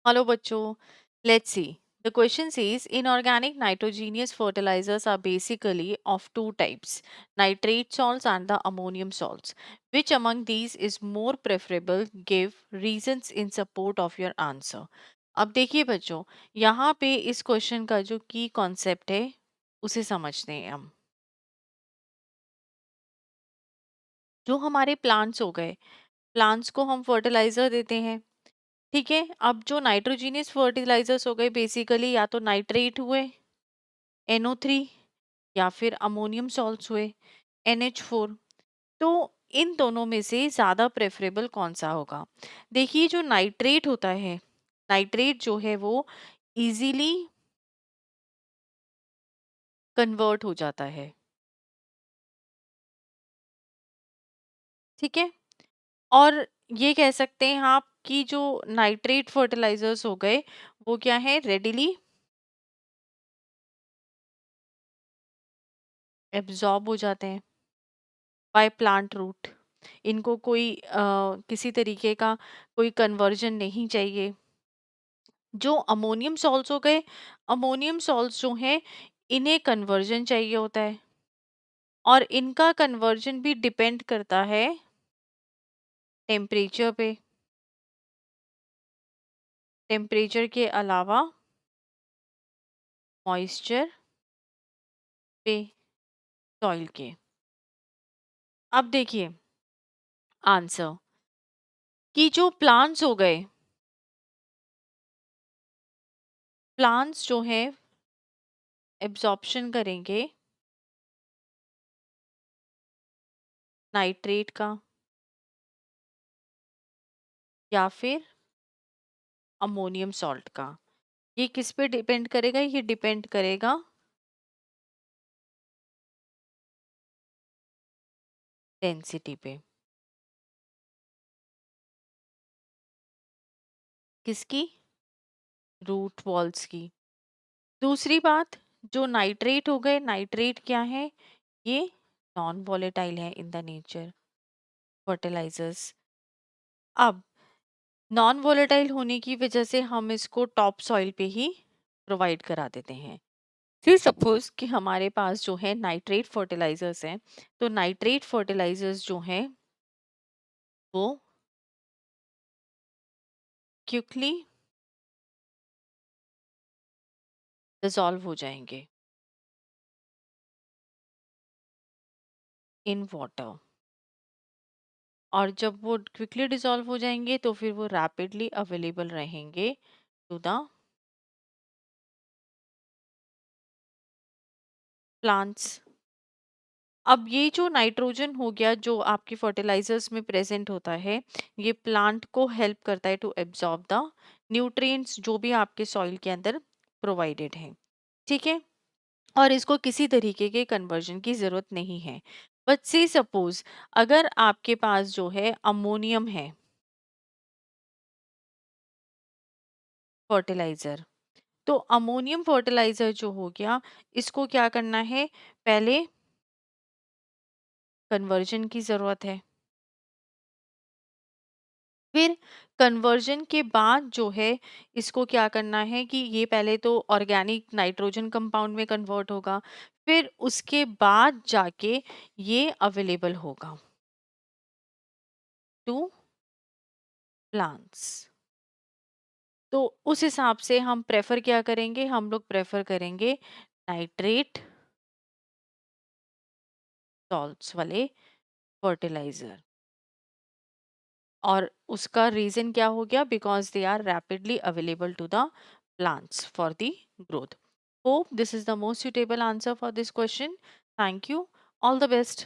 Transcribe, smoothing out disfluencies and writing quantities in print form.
Hello, bachcho. Let's see. The question says inorganic nitrogenous fertilizers are basically of two types, nitrate salts and the ammonium salts. Which among these is more preferable? Give reasons in support of your answer. अब देखिए बच्चों, यहाँ पे इस question का जो की concept है उसे समझते हैं हम। जो हमारे प्लांट्स हो गए, प्लांट्स को हम फर्टिलाइजर देते हैं। ठीक है, अब जो नाइट्रोजीनियस फर्टिलाइजर्स हो गए बेसिकली या तो नाइट्रेट हुए NO3 या फिर अमोनियम सॉल्ट्स हुए NH4। तो इन दोनों में से ज़्यादा प्रेफरेबल कौन सा होगा? देखिए जो नाइट्रेट होता है, नाइट्रेट जो है वो इजीली कन्वर्ट हो जाता है। ठीक है, और ये कह सकते हैं आप कि जो नाइट्रेट फर्टिलाइजर्स हो गए वो क्या है, रेडिली एब्जॉर्ब हो जाते हैं बाय प्लांट रूट। इनको कोई किसी तरीके का कोई कन्वर्जन नहीं चाहिए। जो अमोनियम सॉल्ट्स हो गए, अमोनियम सॉल्ट्स जो हैं इन्हें कन्वर्जन चाहिए होता है, और इनका कन्वर्जन भी डिपेंड करता है टेम्परेचर पे। टेम्परेचर के अलावा मॉइस्चर पे, सॉइल के। अब देखिए आंसर कि जो प्लांट्स हो गए, प्लांट्स जो है एब्जॉर्प्शन करेंगे नाइट्रेट का या फिर अमोनियम सॉल्ट का। ये किस पे डिपेंड करेगा? ये डिपेंड करेगा डेंसिटी पे। किसकी? रूट वॉल्स की। दूसरी बात, जो नाइट्रेट हो गए, नाइट्रेट क्या है? ये नॉन वॉलेटाइल है इन द नेचर फर्टिलाइजर्स। अब नॉन वॉलेटाइल होने की वजह से हम इसको टॉप सॉइल पे ही प्रोवाइड करा देते हैं। फिर सपोज कि हमारे पास जो है नाइट्रेट फर्टिलाइजर्स हैं, तो नाइट्रेट फर्टिलाइजर्स जो हैं वो क्विकली डिसॉल्व हो जाएंगे इन वाटर, और जब वो क्विकली डिसॉल्व हो जाएंगे तो फिर वो रैपिडली अवेलेबल रहेंगे टू द प्लांट्स। अब ये जो नाइट्रोजन हो गया जो आपके फर्टिलाइजर्स में प्रेजेंट होता है, ये प्लांट को हेल्प करता है टू एब्जॉर्ब द न्यूट्रिएंट्स जो भी आपके सॉइल के अंदर प्रोवाइडेड है। ठीक है, और इसको किसी तरीके के कन्वर्जन की जरूरत नहीं है। बट से सपोज अगर आपके पास जो है अमोनियम है फर्टिलाइजर, तो अमोनियम फर्टिलाइजर जो हो गया, इसको क्या करना है? पहले कन्वर्जन की जरूरत है, फिर कन्वर्जन के बाद जो है इसको क्या करना है कि ये पहले तो ऑर्गेनिक नाइट्रोजन कंपाउंड में कन्वर्ट होगा, फिर उसके बाद जाके ये अवेलेबल होगा टू प्लांट्स। तो उस हिसाब से हम प्रेफर क्या करेंगे? हम लोग प्रेफर करेंगे नाइट्रेट सॉल्ट्स वाले फर्टिलाइजर। और उसका रीजन क्या हो गया? Because they are rapidly available to the plants for the growth. Hope this is the most suitable answer for this question. Thank you. All the best.